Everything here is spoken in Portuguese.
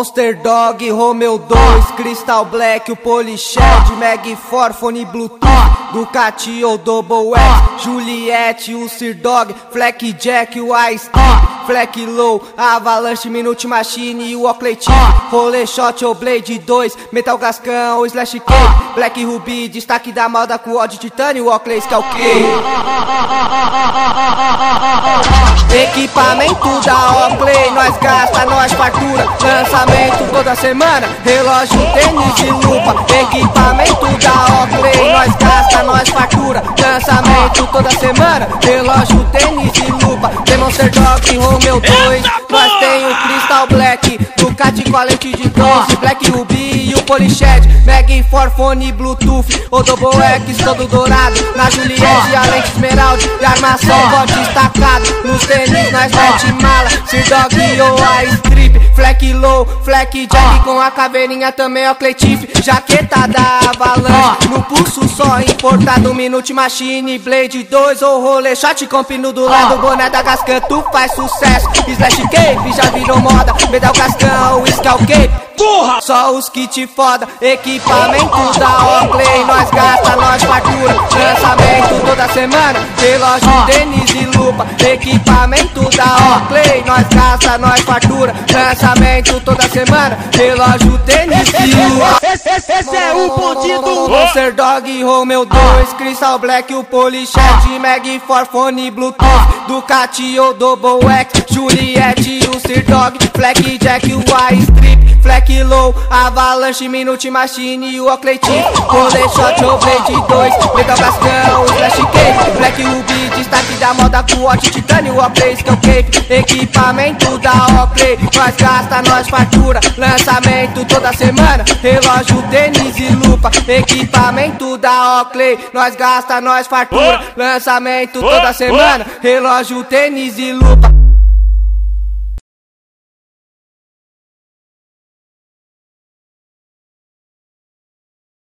Monster Dog, Romeo 2, Crystal Black, o Polished, Mag 4, fone Bluetooth, Ducati ou Double X, Juliette, o Sir Dog, Fleck Jack, o Ice Fleck Low, Avalanche, Minute Machine e o Oakley Chief, Rolê Shot ou Blade 2, Metal Gascão, Slash K, Black Ruby, destaque da moda com o de Titânio, o Oakley Scalquei. Equipamento da Oakley, nós gasta, nós fartura, lançamento toda semana, relógio, tênis e lupa. Equipamento da Oakley, nós gasta, nós fartura, lançamento toda semana, relógio, tênis e lupa. Tem Monster Dog, Romeo 2, nós tem o Crystal Black, Ducati com a lente de bronze, Black Ruby e o Polished, Mag 4, fone Bluetooth, o Double X todo dourado, na Juliette a lente esmeralda e armação bote destacado, nos tênis nós mete mala, Sir Dog ou a Strip, Fleck Low, Fleck Jack com a caveirinha também Oakley Chief, jaqueta da Avalanche, no pulso só importado, Minute Machine, Blade 2 ou Rolê Shot com pino do lado, boné da Gascan, tu faz sucesso, Slash Cape já virou moda, Metal Gascão, Scalquei, só os kit foda. Equipamento da Oakley, nós gasta, nós fartura, lançamento toda semana, relógio, tênis e lupa. Equipamento da Oakley, nós gasta, nós fartura, lançamento toda semana, relógio, tênis e lupa. Esse é o bonde do Monster Dog, Romeo 2, Crystal Black, o Polished, Mag 4, fone Bluetooth, Ducati ou Double X, Juliette, o Sir Dog, Fleck Jack, o Ice Strip, Fleck Low, Avalanche, Minute Machine e o Oakley Chief, Rolê Shot ou Blade 2, Metal Gascão, Slash K, Black Ruby, destaque da moda com o de Titânio, o Oakley Scalquei. Equipamento da Oakley, nós gasta, nós fartura, lançamento toda semana, relógio, tênis e lupa. Equipamento da Oakley, nós gasta, nós fartura, lançamento toda semana, relógio, tênis e lupa.